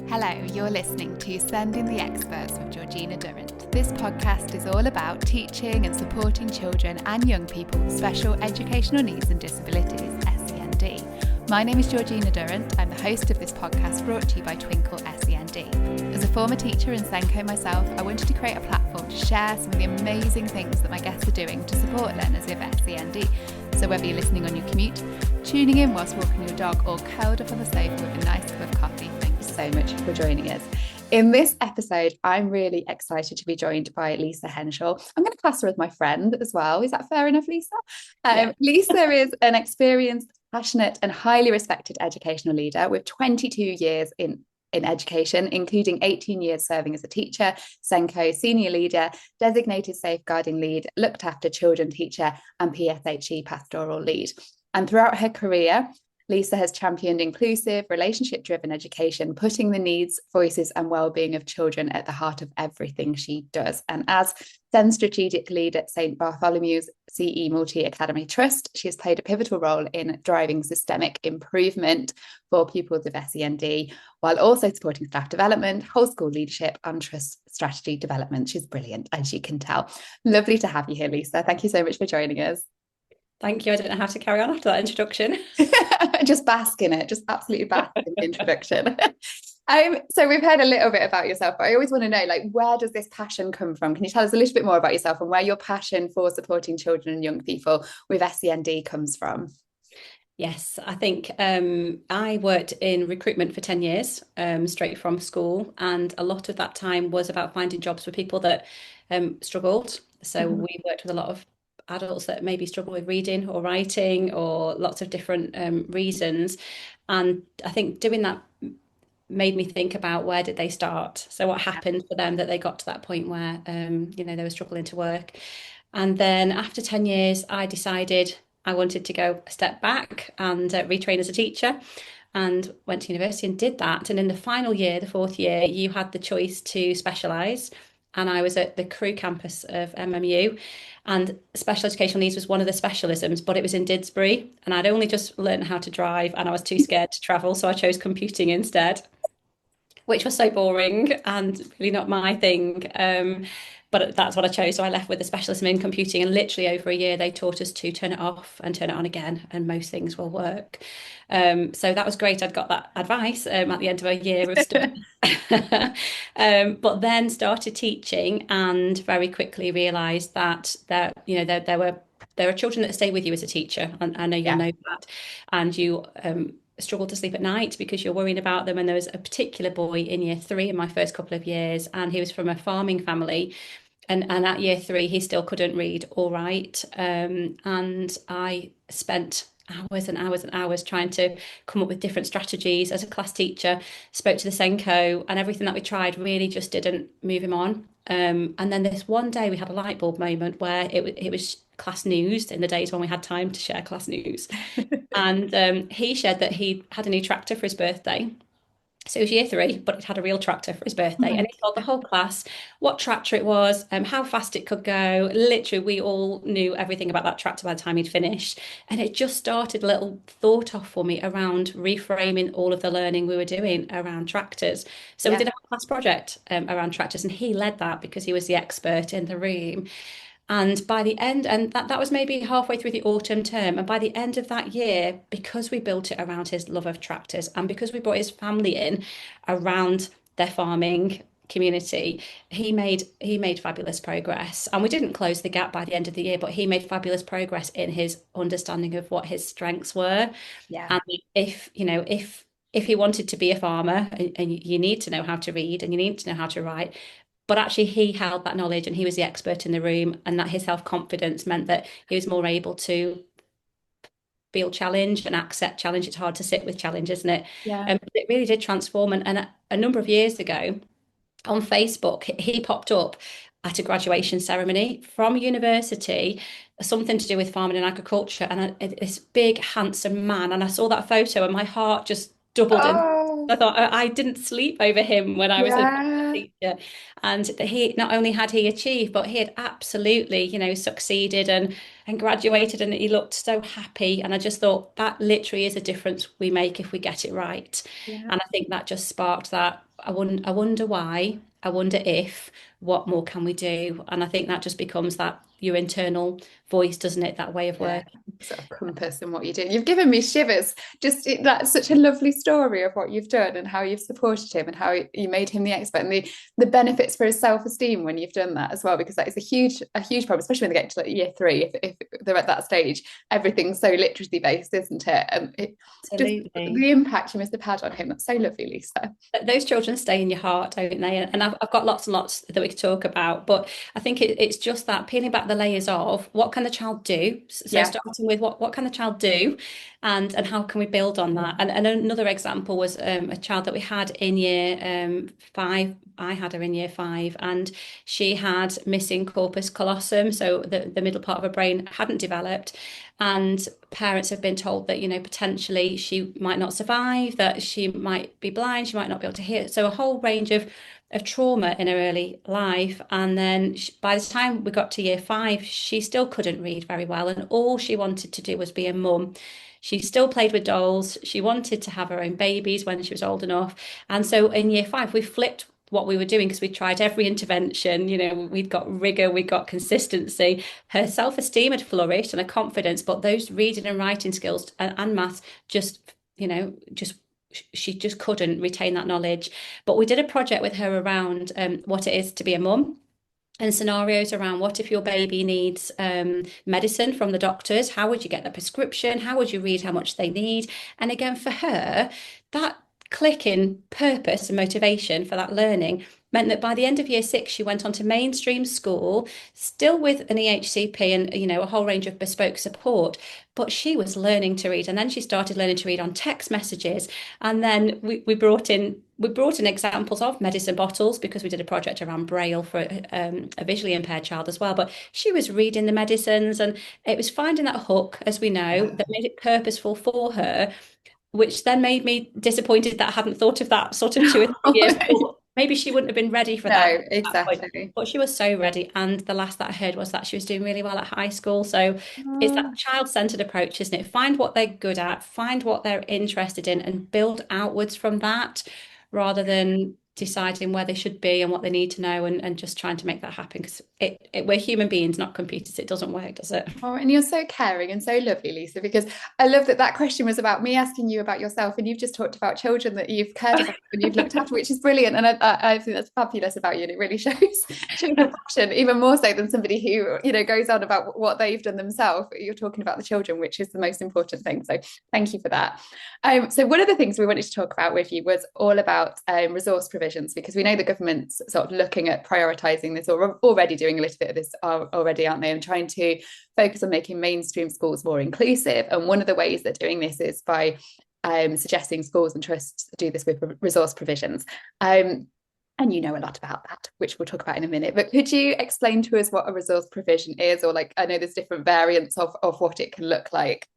Hello, you're listening to Sending the Experts with Georgina Durrant. This podcast is all about teaching and supporting children and young people with special educational needs and disabilities, SEND. My name is Georgina Durrant. I'm the host of this podcast brought to you by Twinkl SEND. As a former teacher in SENDCO myself, I wanted to create a platform to share some of the amazing things that my guests are doing to support learners with SEND. So whether you're listening on your commute, tuning in whilst walking your dog, or curled up on the sofa with a nice cup of coffee, thank you so much for joining us. In this episode, I'm really excited to be joined by Lisa Henshall. I'm going to class her as my friend as well. Is that fair enough, Lisa? Yeah. Lisa is an experienced, passionate and highly respected educational leader with 22 years in education, including 18 years serving as a teacher, SENDCO senior leader, designated safeguarding lead, looked after children teacher and PSHE pastoral lead. And throughout her career, Lisa has championed inclusive, relationship-driven education, putting the needs, voices and well-being of children at the heart of everything she does. And as SEN strategic lead at St Bartholomew's CE Multi-Academy Trust, she has played a pivotal role in driving systemic improvement for pupils with SEND, while also supporting staff development, whole school leadership and trust strategy development. She's brilliant, as you can tell. Lovely to have you here, Lisa. Thank you so much for joining us. Thank you. I don't know how to carry on after that introduction. Just bask in it. Just absolutely bask in the introduction. So we've heard a little bit about yourself, but I always want to know, like, where does this passion come from? Can you tell us a little bit more about yourself and where your passion for supporting children and young people with SEND comes from? Yes, I think I worked in recruitment for 10 years, straight from school. And a lot of that time was about finding jobs for people that struggled. So we worked with a lot of adults that maybe struggle with reading or writing or lots of different reasons. And I think doing that made me think about where did they start? So what happened for them that they got to that point where, they were struggling to work. And then after 10 years, I decided I wanted to go a step back and retrain as a teacher, and went to university and did that. And in the final year, the fourth year, you had the choice to specialise. And I was at the Crewe campus of MMU, and special educational needs was one of the specialisms, but it was in Didsbury, and I'd only just learned how to drive and I was too scared to travel, so I chose computing instead, which was so boring and really not my thing. But that's what I chose. So I left with a specialism in computing, and literally over a year, they taught us to turn it off and turn it on again, and most things will work. So that was great. I'd got that advice at the end of a year of stuff. But then started teaching, and very quickly realised that there are children that stay with you as a teacher, and I know you'll know that, and you struggle to sleep at night because you're worrying about them. And there was a particular boy in year 3 in my first couple of years, and he was from a farming family, and at year 3 he still couldn't read or write, and I spent hours and hours and hours trying to come up with different strategies as a class teacher, spoke to the SENDCO, and everything that we tried really just didn't move him on. And then this one day we had a light bulb moment where it was class news, in the days when we had time to share class news. And he shared that he had a new tractor for his birthday. So it was year 3, but it had a real tractor for his birthday. And he told the whole class what tractor it was, how fast it could go. Literally, we all knew everything about that tractor by the time he'd finished. And it just started a little thought off for me around reframing all of the learning we were doing around tractors. So we did a whole class project around tractors, and he led that because he was the expert in the room. And by the end, and that was maybe halfway through the autumn term, and by the end of that year, because we built it around his love of tractors, and because we brought his family in around their farming community, he made fabulous progress. And we didn't close the gap by the end of the year, but he made fabulous progress in his understanding of what his strengths were. And if he wanted to be a farmer, and you need to know how to read and you need to know how to write, but actually he held that knowledge and he was the expert in the room, and that his self-confidence meant that he was more able to feel challenge and accept challenge. It's hard to sit with challenge, isn't it? But it really did transform. And a number of years ago on Facebook, he popped up at a graduation ceremony from university, something to do with farming and agriculture, and this big handsome man. And I saw that photo and my heart just doubled in. Oh, I thought I didn't sleep over him when I was a yeah. teacher. And he not only had he achieved, but he had absolutely, succeeded and graduated, and he looked so happy. And I just thought that literally is a difference we make if we get it right. Yeah. And I think that just sparked that. I wonder why, I wonder if, what more can we do? And I think that just becomes that your internal voice, doesn't it? That way of Yeah, working. sort of compass and what you do. You've given me shivers. That's such a lovely story of what you've done and how you've supported him and how you made him the expert and the benefits for his self-esteem when you've done that as well, because that is a huge problem, especially when they get to like year three. If they're at that stage, everything's so literacy based, isn't it? And just Absolutely. the impact you must have had on him. That's so lovely, Lisa. Those children stay in your heart, don't they? And I've got lots and lots that we could talk about, but I think it's just that peeling back the layers of what can the child do. So Yeah. starting with what can the child do, and how can we build on that. And another example was a child that we had in year 5. I had her in year 5, and she had missing corpus callosum, so the middle part of her brain hadn't developed. And parents have been told that, potentially she might not survive, that she might be blind, she might not be able to hear. So a whole range of trauma in her early life. And then by the time we got to year 5, she still couldn't read very well. And all she wanted to do was be a mum. She still played with dolls. She wanted to have her own babies when she was old enough. And so in year 5, we flipped what we were doing because we tried every intervention. We'd got rigor, we got consistency. Her self-esteem had flourished and her confidence, but those reading and writing skills and maths just, just she just couldn't retain that knowledge. But we did a project with her around what it is to be a mum and scenarios around what if your baby needs medicine from the doctors? How would you get the prescription? How would you read how much they need? And again, for her, that click in purpose and motivation for that learning meant that by the end of year 6, she went on to mainstream school, still with an EHCP and a whole range of bespoke support. But she was learning to read, and then she started learning to read on text messages. And then we brought in examples of medicine bottles because we did a project around Braille for a visually impaired child as well. But she was reading the medicines, and it was finding that hook, as we know, that made it purposeful for her, which then made me disappointed that I hadn't thought of that sort of 2 or 3 years before. Maybe she wouldn't have been ready for No, that point, exactly. but she was so ready. And the last that I heard was that she was doing really well at high school. So it's that child-centered approach, isn't it? Find what they're good at, find what they're interested in, and build outwards from that, rather than deciding where they should be and what they need to know, and just trying to make that happen. Because we're human beings, not computers. It doesn't work, does it? Oh, and you're so caring and so lovely, Lisa, because I love that question was about me asking you about yourself, and you've just talked about children that you've cared about and you've looked after, which is brilliant. And I think that's fabulous about you, and it really shows the passion, even more so than somebody who goes on about what they've done themselves. You're talking about the children, which is the most important thing. So thank you for that. So one of the things we wanted to talk about with you was all about resource provisions, because we know the government's sort of looking at prioritising this, or already doing a little bit of this already, aren't they, and trying to focus on making mainstream schools more inclusive. And one of the ways they're doing this is by suggesting schools and trusts do this with resource provisions. And you know a lot about that, which we'll talk about in a minute. But could you explain to us what a resource provision is? Or I know there's different variants of what it can look like.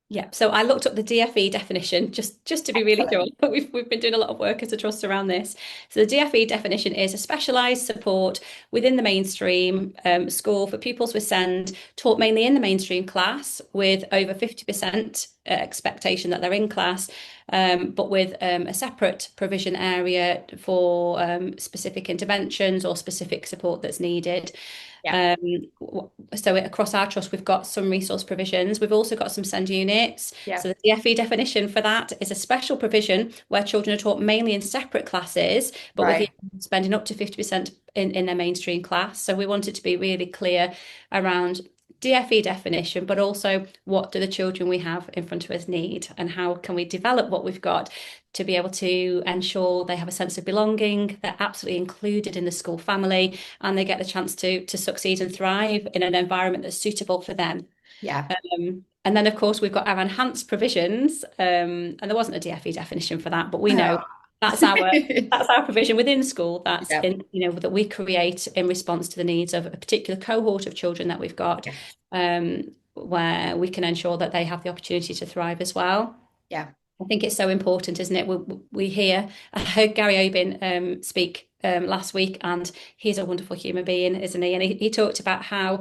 Yeah, so I looked up the DFE definition just to be really sure. But we've been doing a lot of work as a trust around this. So the DFE definition is a specialised support within the mainstream school for pupils with SEND, taught mainly in the mainstream class, with over 50% expectation that they're in class, but with a separate provision area for specific interventions or specific support that's needed. Yeah. So across our trust, we've got some resource provisions. We've also got some SEND units. Yeah. So the DFE definition for that is a special provision where children are taught mainly in separate classes, but with Right. spending up to 50% in their mainstream class. So we wanted to be really clear around DFE definition, but also what do the children we have in front of us need, and how can we develop what we've got to be able to ensure they have a sense of belonging, they're absolutely included in the school family, and they get the chance to succeed and thrive in an environment that's suitable for them. Yeah. And then, of course, we've got our enhanced provisions, and there wasn't a DFE definition for that, but we know that's our provision within school. That's Yeah. that we create in response to the needs of a particular cohort of children that we've got, Yes. where we can ensure that they have the opportunity to thrive as well. Yeah. I think it's so important, isn't it? We hear, I heard Gary Obin speak last week, and he's a wonderful human being, isn't he? And he talked about how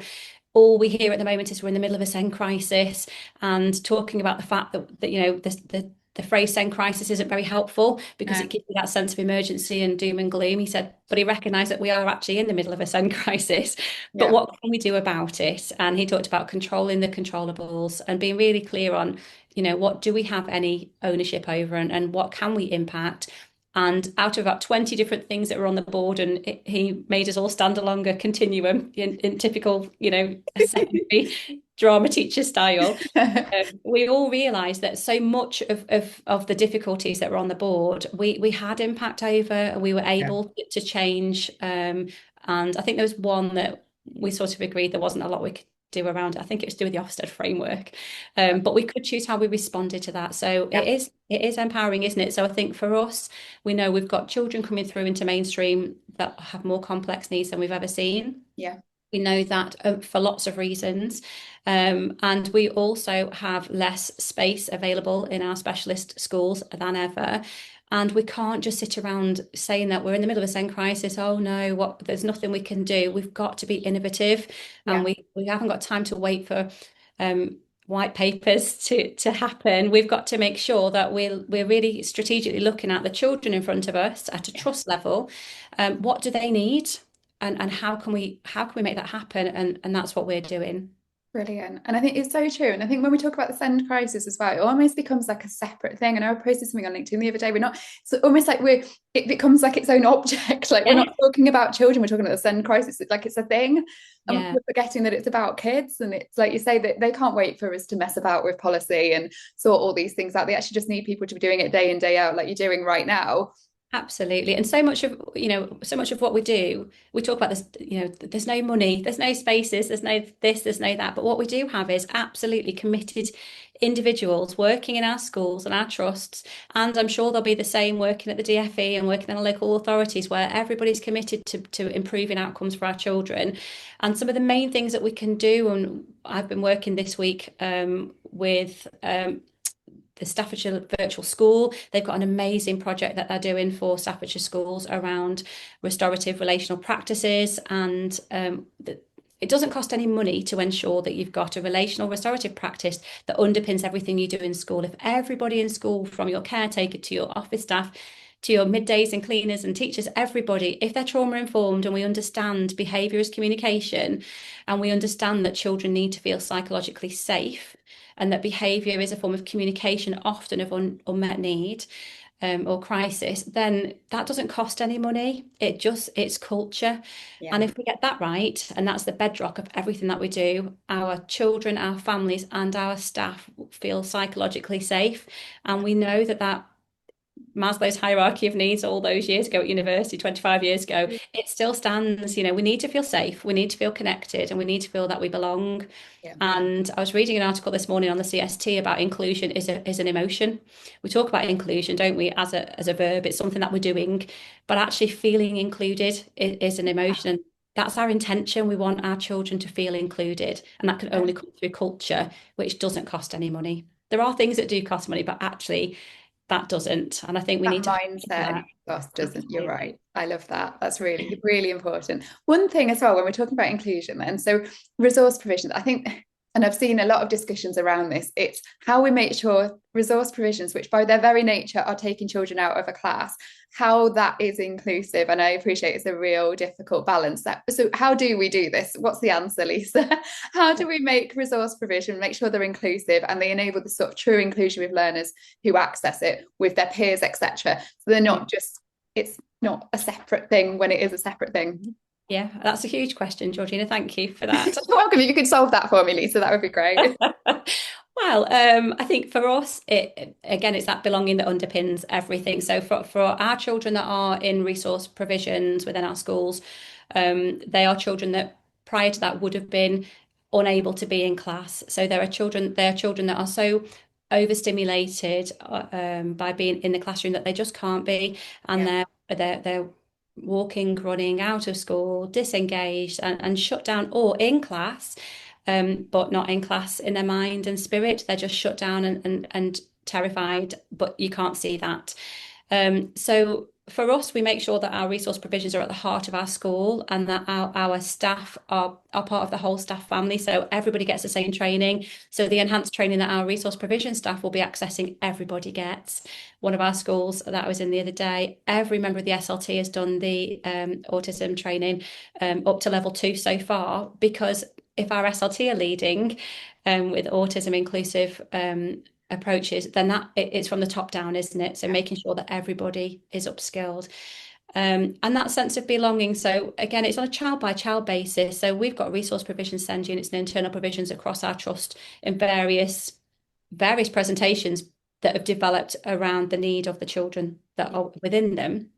all we hear at the moment is we're in the middle of a SEN crisis, and talking about the fact that the phrase SEN crisis isn't very helpful because No. it gives you that sense of emergency and doom and gloom. He said, but he recognised that we are actually in the middle of a SEN crisis. But Yeah. what can we do about it? And he talked about controlling the controllables and being really clear on, what do we have any ownership over, and what can we impact? And out of about 20 different things that were on the board, and he made us all stand along a continuum in typical, a secondary drama teacher style. We all realised that so much of the difficulties that were on the board, we had impact over, and we were Yeah. able to change. And I think there was one that we sort of agreed there wasn't a lot we could do around it. I think it was to do with the Ofsted framework, but we could choose how we responded to that. So Yeah. it is empowering, isn't it? So I think for us, we know we've got children coming through into mainstream that have more complex needs than we've ever seen. Yeah. We know that for lots of reasons. And we also have less space available in our specialist schools than ever. And we can't just sit around saying that we're in the middle of a SEN crisis. Oh no, there's nothing we can do. We've got to be innovative, and Yeah. we haven't got time to wait for white papers to happen. We've got to make sure that we're really strategically looking at the children in front of us at a Yeah. trust level. What do they need? And how can we make that happen? And that's what we're doing. Brilliant. And I think it's so true. And I think when we talk about the SEND crisis as well, it almost becomes like a separate thing. And I posted something on LinkedIn the other day. It's almost like it becomes like its own object. Like we're Yeah. not talking about children, we're talking about the SEND crisis. It's like it's a thing. And Yeah, we're forgetting that it's about kids. And it's like you say that they can't wait for us to mess about with policy and sort all these things out. They actually just need people to be doing it day in, day out, like you're doing right now. absolutely. And so much of what we do, we talk about this, there's no money, there's no spaces, there's no this, there's no that. But what we do have is absolutely committed individuals working in our schools and our trusts. And I'm sure there'll be the same working at the DFE and working in the local authorities, where everybody's committed to improving outcomes for our children. And some of the main things that we can do, and I've been working this week with the Staffordshire Virtual School. They've got an amazing project that they're doing for Staffordshire schools around restorative relational practices, and it doesn't cost any money to ensure that you've got a relational restorative practice that underpins everything you do in school. If everybody in school, from your caretaker to your office staff to your middays and cleaners and teachers, everybody, if they're trauma informed and we understand behaviour as communication, and we understand that children need to feel psychologically safe, and that behaviour is a form of communication, often of unmet need or crisis, then that doesn't cost any money. It's culture. Yeah. And if we get that right, and that's the bedrock of everything that we do, our children, our families, and our staff feel psychologically safe. And we know that Maslow's hierarchy of needs all those years ago at university, 25 years ago, it still stands. We need to feel safe, we need to feel connected, and we need to feel that we belong. Yeah. And I was reading an article this morning on the CST about inclusion is an emotion. We talk about inclusion, don't we, as a verb. It's something that we're doing, but actually feeling included is an emotion. That's our intention. We want our children to feel included, and that can only come through culture, which doesn't cost any money. There are things that do cost money, but actually that doesn't. And I think we That need to mindset that. cost doesn't. You're Absolutely. right. I love that. That's really, really important. One thing as well, when we're talking about inclusion, then, so resource provisions, I think, and I've seen a lot of discussions around this, it's how we make sure resource provisions, which by their very nature are taking children out of a class, how that is inclusive. And I appreciate it's a real difficult balance. So how do we do this? What's the answer, Lisa? How do we make resource provision, make sure they're inclusive and they enable the sort of true inclusion with learners who access it with their peers, etc. So they're not just, it's not a separate thing when it is a separate thing. Yeah, that's a huge question, Georgina. Thank you for that. Welcome. If you could solve that for me, Lisa, that would be great. Well, I think for us, it's that belonging that underpins everything. So for our children that are in resource provisions within our schools, they are children that prior to that would have been unable to be in class. So there are children that are so overstimulated by being in the classroom that they just can't be, and Yeah. they're walking, running out of school, disengaged and shut down, or in class but not in class in their mind and spirit. They're just shut down and terrified, but you can't see that. So for us, we make sure that our resource provisions are at the heart of our school, and that our staff are part of the whole staff family. So everybody gets the same training. So the enhanced training that our resource provision staff will be accessing, everybody gets. One of our schools that I was in the other day, every member of the SLT has done the autism training up to level 2 so far, because if our SLT are leading with autism inclusive approaches, then it's from the top down, isn't it? So making sure that everybody is upskilled. And that sense of belonging. So again, it's on a child by child basis. So we've got resource provision SEND units and internal provisions across our trust in various presentations that have developed around the need of the children that are within them.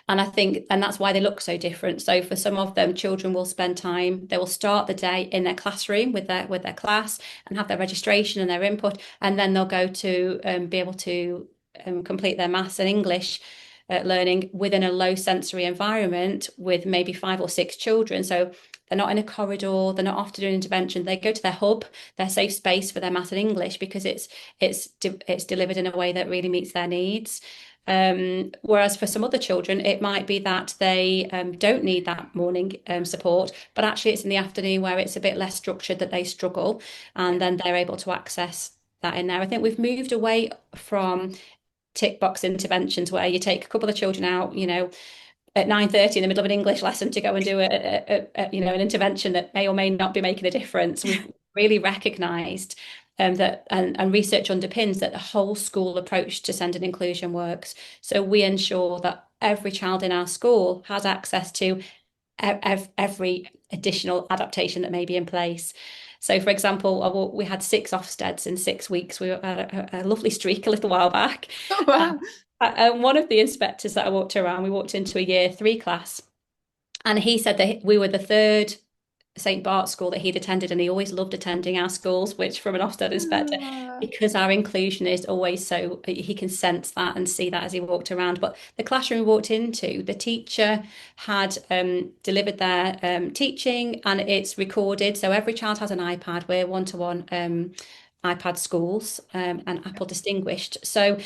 And I think, and that's why they look so different. So for some of them, children will spend time, they will start the day in their classroom with their class and have their registration and their input, and then they'll go to be able to complete their maths and English learning within a low sensory environment with maybe 5 or 6 children. So they're not in a corridor, they're not off to do an intervention. They go to their hub, their safe space for their maths and English, because it's delivered in a way that really meets their needs. Whereas for some other children, it might be that they don't need that morning support, but actually it's in the afternoon where it's a bit less structured that they struggle, and then they're able to access that in there. I think we've moved away from tick box interventions where you take a couple of children out, at 9:30 in the middle of an English lesson to go and do an intervention that may or may not be making a difference. We've really recognised that and research underpins that the whole school approach to SEND and inclusion works. So we ensure that every child in our school has access to every additional adaptation that may be in place. So, for example, we had 6 Ofsteds in 6 weeks. We had a lovely streak a little while back. Oh, wow. And one of the inspectors that I walked around, we walked into a year 3 class, and he said that we were the 3rd St. Bart's school that he'd attended, and he always loved attending our schools, which from an Ofsted inspector, because our inclusion is always so, he can sense that and see that as he walked around. But the classroom we walked into, the teacher had delivered their teaching, and it's recorded. So every child has an iPad. We're one-to-one iPad schools and Apple distinguished. So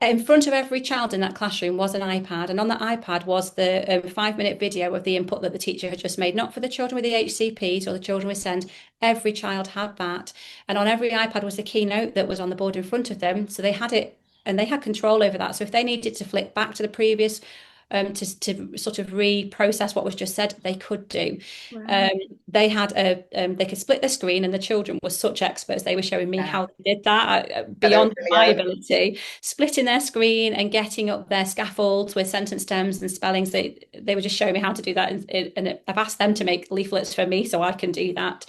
in front of every child in that classroom was an iPad, and on that iPad was the 5-minute video of the input that the teacher had just made, not for the children with the HCPs or the children with SEND. Every child had that, and on every iPad was the keynote that was on the board in front of them, so they had it and they had control over that. So if they needed to flick back to the previous to sort of reprocess what was just said, they could do. Wow. They had they could split the screen, and the children were such experts. They were showing me how they did that beyond my ability, splitting their screen and getting up their scaffolds with sentence stems and spellings. They were just showing me how to do that, and I've asked them to make leaflets for me so I can do that.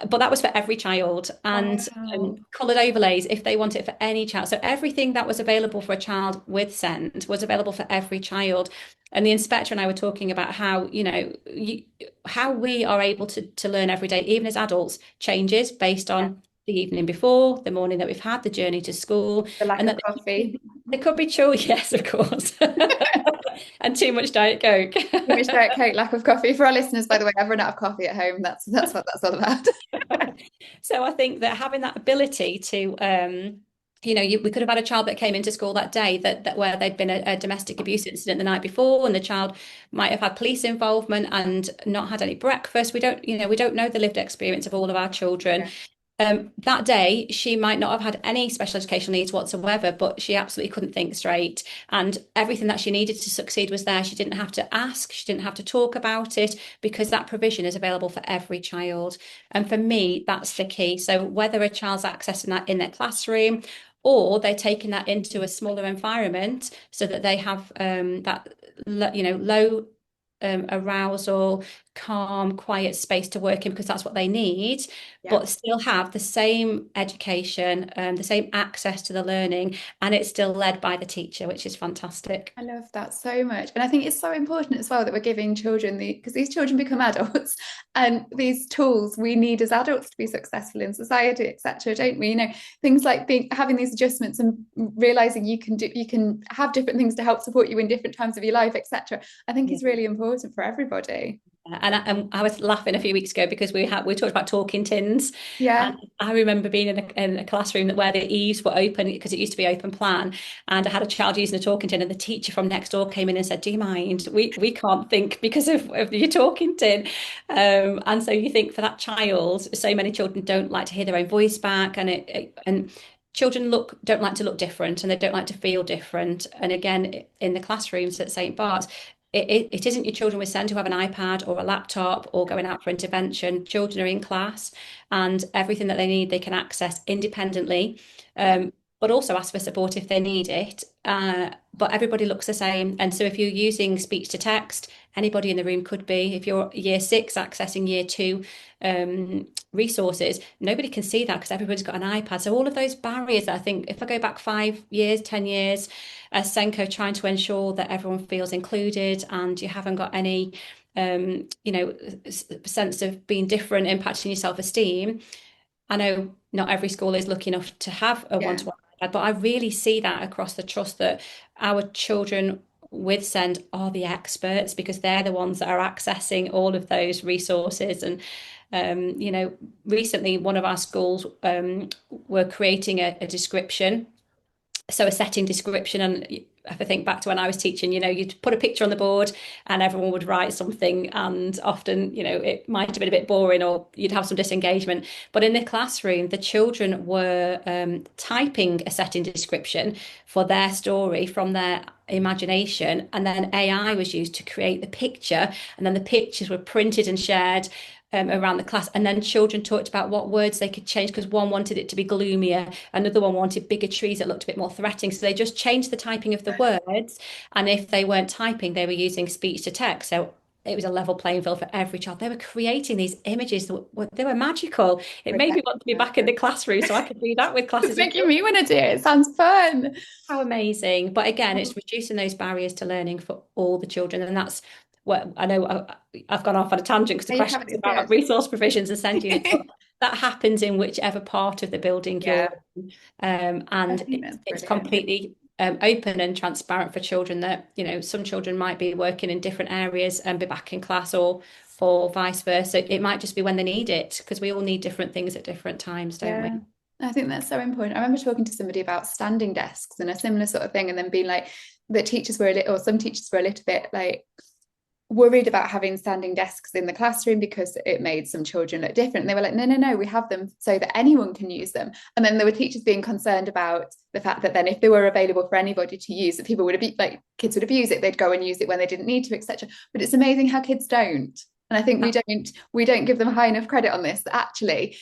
But that was for every child, and coloured overlays if they want it for any child. So everything that was available for a child with SEND was available for every child. And the inspector and I were talking about how how we are able to learn every day, even as adults, changes based on the evening before, the morning that we've had, the journey to school, the lack of coffee. There could be children, yes, of course. And too much Diet Coke. Too much Diet Coke, lack of coffee. For our listeners, by the way, I've run out of coffee at home. That's what that's all about. So I think that having that ability to we could have had a child that came into school that day that where there'd been a domestic abuse incident the night before, and the child might have had police involvement and not had any breakfast. We don't know the lived experience of all of our children. Yeah. That day, she might not have had any special educational needs whatsoever, but she absolutely couldn't think straight. And everything that she needed to succeed was there. She didn't have to ask, she didn't have to talk about it, because that provision is available for every child. And for me, that's the key. So whether a child's accessing that in their classroom, or they're taking that into a smaller environment so that they have that low arousal, calm, quiet space to work in, because that's what they need, but still have the same education, the same access to the learning, and it's still led by the teacher, which is fantastic. I love that so much. And I think it's so important as well that we're giving children because these children become adults, and these tools we need as adults to be successful in society, etc., don't we? Things like having these adjustments and realizing you can have different things to help support you in different times of your life, etc. I think is really important for everybody. And I was laughing a few weeks ago because we talked about talking tins, Yeah. and I remember being in a classroom where the eaves were open because it used to be open plan, and I had a child using a talking tin, and the teacher from next door came in and said, "Do you mind? We can't think because of your talking tin." And so you think for that child, so many children don't like to hear their own voice back, and children don't like to look different, and they don't like to feel different. And again, in the classrooms at St. Bart's, it isn't your children with SEND who have an iPad or a laptop or going out for intervention. Children are in class, and everything that they need they can access independently, Yeah. but also ask for support if they need it. But everybody looks the same. And so if you're using speech to text, anybody in the room could be. If you're year six accessing year two resources, nobody can see that because everybody's got an iPad. So all of those barriers that I think, if I go back 5 years, 10 years, as SENDCO trying to ensure that everyone feels included and you haven't got any sense of being different impacting your self-esteem. I know not every school is lucky enough to have a Yeah. one-to-one iPad, but I really see that across the trust that our children with SEND are the experts because they're the ones that are accessing all of those resources. And recently one of our schools were creating a description, so a setting description. And if I think back to when I was teaching, you'd put a picture on the board and everyone would write something, and often, it might have been a bit boring or you'd have some disengagement. But in the classroom, the children were typing a setting description for their story from their imagination, and then AI was used to create the picture, and then the pictures were printed and shared around the class. And then children talked about what words they could change because one wanted it to be gloomier, another one wanted bigger trees that looked a bit more threatening. So they just changed the typing of the words. And if they weren't typing, they were using speech to text. So it was a level playing field for every child. They were creating these images that they were magical. It made me want to be back in the classroom so I could do that with It's classes of making children. me want to do it. It sounds fun. How amazing. But again, it's reducing those barriers to learning for all the children. And that's what I know I've gone off on a tangent because the Are you question having is it about good? resource provisions and SEND units, but that happens in whichever part of the building Yeah. you're in. I And think that's it's brilliant. completely open and transparent for children that, some children might be working in different areas and be back in class, or vice versa. It might just be when they need it because we all need different things at different times, don't Yeah. we? I think that's so important. I remember talking to somebody about standing desks and a similar sort of thing, and then being like, that teachers were a little, or some teachers were a little bit like worried about having standing desks in the classroom because it made some children look different. And they were like, no, no, no, we have them so that anyone can use them. And then there were teachers being concerned about the fact that then if they were available for anybody to use, that people would be like, kids would abuse it, they'd go and use it when they didn't need to, etc. But it's amazing how kids don't. And I think we don't give them high enough credit on this. Actually,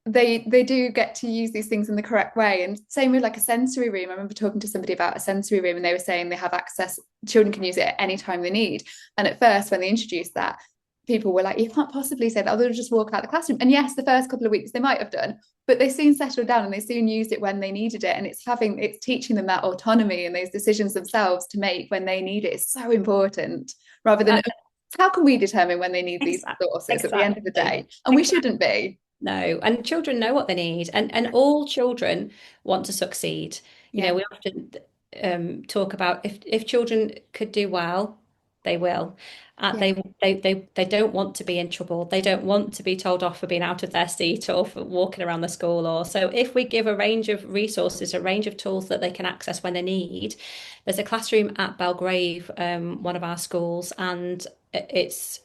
they do get to use these things in the correct way. And same with like a sensory room. I remember talking to somebody about a sensory room, and they were saying they have access, children can use it at any time they need. And at first, when they introduced that, people were like, you can't possibly say that, they'll just walk out the classroom. And yes, the first couple of weeks they might have done, but they soon settled down and they soon used it when they needed it. And it's teaching them that autonomy and those decisions themselves to make when they need it is so important, rather than how can we determine when they need these Exactly. resources at the end of the Exactly. day? And we shouldn't be. No, and children know what they need, and all children want to succeed. Yeah. We often talk about if children could do well, they will. Yeah. They don't want to be in trouble. They don't want to be told off for being out of their seat or for walking around the school. Or so if we give a range of resources, a range of tools that they can access when they need. There's a classroom at Belgrave, one of our schools, and it's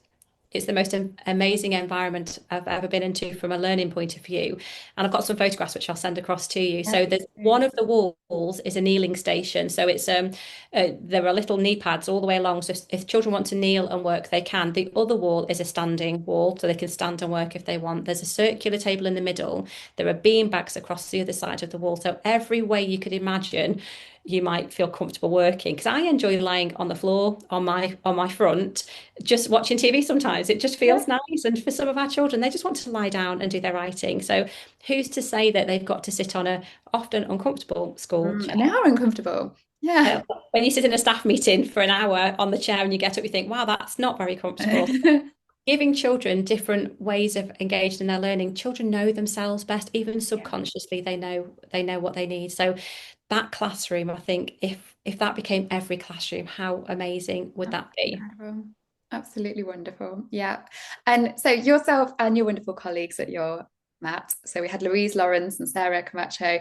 the most amazing environment I've ever been into from a learning point of view. And I've got some photographs which I'll send across to you. So there's one of the walls is a kneeling station. So it's there are little knee pads all the way along. So if children want to kneel and work, they can. The other wall is a standing wall, so they can stand and work if they want. There's a circular table in the middle. There are bean bags across the other side of the wall. So every way you could imagine you might feel comfortable working, because I enjoy lying on the floor on my front just watching TV sometimes. It just Yeah. feels nice. And for some of our children, they just want to lie down and do their writing. So who's to say that they've got to sit on a often uncomfortable school chair? And they are uncomfortable. Yeah. When you sit in a staff meeting for an hour on the chair and you get up, you think, wow, that's not very comfortable. Giving children different ways of engaging in their learning. Children know themselves best, even Yeah. subconsciously, they know what they need. So that classroom, I think if that became every classroom, how amazing would that be? Incredible. Absolutely wonderful. Yeah. And so yourself and your wonderful colleagues at your MAT, so we had Louise Lawrence and Sarah Camacho,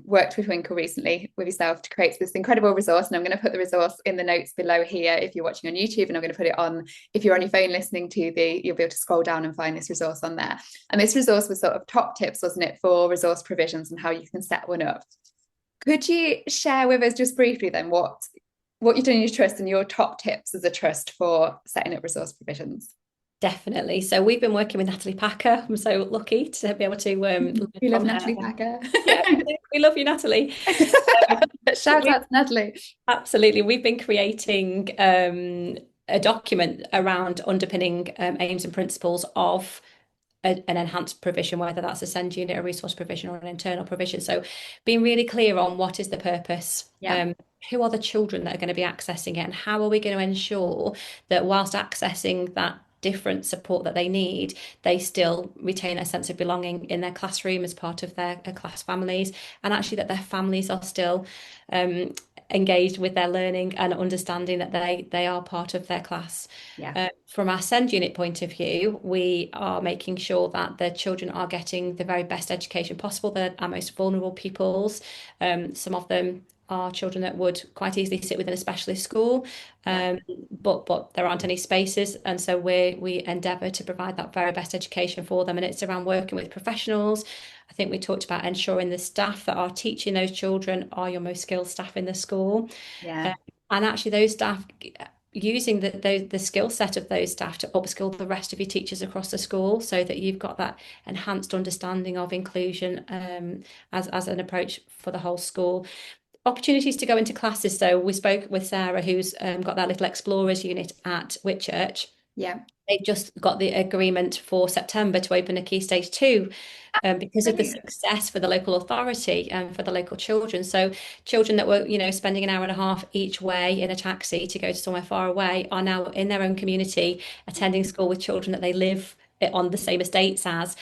worked with Twinkl recently with yourself to create this incredible resource. And I'm going to put the resource in the notes below here if you're watching on YouTube, and I'm going to put it on, if you're on your phone listening to you'll be able to scroll down and find this resource on there. And this resource was sort of top tips, wasn't it, for resource provisions and how you can set one up. Could you share with us just briefly then what you've done in your trust and your top tips as a trust for setting up resource provisions? Definitely. So we've been working with Natalie Packer. I'm so lucky to be able to learn We love from her. Natalie Packer. Yeah, we love you, Natalie. Shout out to Natalie. Absolutely. We've been creating a document around underpinning aims and principles of an enhanced provision, whether that's a SEND unit, a resource provision, or an internal provision. So being really clear on what is the purpose, who are the children that are going to be accessing it, and how are we going to ensure that whilst accessing that different support that they need, they still retain a sense of belonging in their classroom as part of their class families, and actually that their families are still engaged with their learning and understanding that they are part of their class. From our SEND unit point of view, we are making sure that the children are getting the very best education possible. They're our most vulnerable pupils. Some of them are children that would quite easily sit within a specialist school, but there aren't any spaces, and so we endeavour to provide that very best education for them. And it's around working with professionals. I think we talked about ensuring the staff that are teaching those children are your most skilled staff in the school, and actually those staff using the skill set of those staff to upskill the rest of your teachers across the school, so that you've got that enhanced understanding of inclusion as an approach for the whole school. Opportunities to go into classes. So we spoke with Sarah, who's got that little explorers unit at Whitchurch. They've just got the agreement for September to open a Key Stage 2 because of the success for the local authority and for the local children. So children that were, spending an hour and a half each way in a taxi to go to somewhere far away are now in their own community, attending school with children that they live on the same estates as.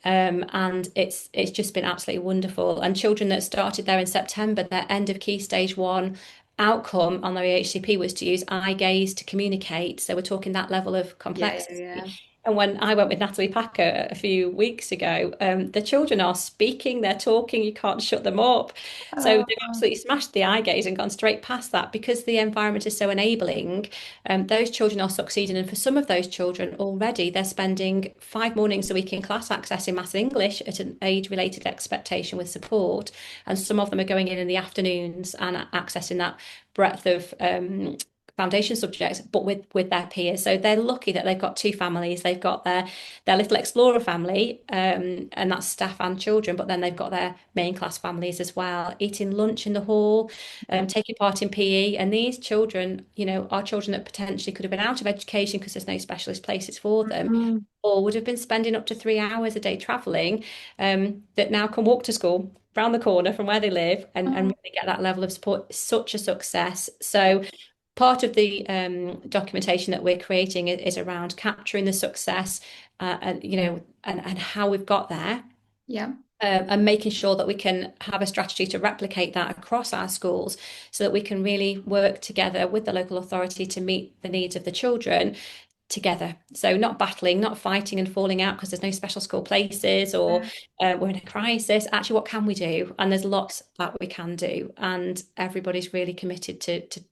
And it's just been absolutely wonderful. And children that started there in September, their end of Key Stage 1 outcome on their EHCP was to use eye gaze to communicate. So we're talking that level of complexity. And when I went with Natalie Packer a few weeks ago, the children are speaking, they're talking, you can't shut them up. So they've absolutely smashed the eye gaze and gone straight past that because the environment is so enabling. Those children are succeeding. And for some of those children already, they're spending 5 mornings a week in class accessing Maths and English at an age-related expectation with support. And some of them are going in the afternoons and accessing that breadth of foundation subjects, but with their peers. So they're lucky that they've got 2 families. They've got their little explorer family, and that's staff and children, but then they've got their main class families as well, eating lunch in the hall, taking part in PE. And these children, are children that potentially could have been out of education because there's no specialist places for them, or would have been spending up to 3 hours a day traveling, that now can walk to school round the corner from where they live and really get that level of support. Such a success. So part of the documentation that we're creating is around capturing the success, and how we've got there. And making sure that we can have a strategy to replicate that across our schools so that we can really work together with the local authority to meet the needs of the children together. So not battling, not fighting and falling out because there's no special school places or we're in a crisis. Actually, what can we do? And there's lots that we can do, and everybody's really committed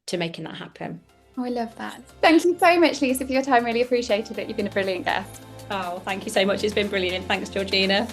to making that happen. I love that. Thank you so much, Lisa, for your time. Really appreciated it. You've been a brilliant guest. Oh, thank you so much. It's been brilliant. Thanks, Georgina.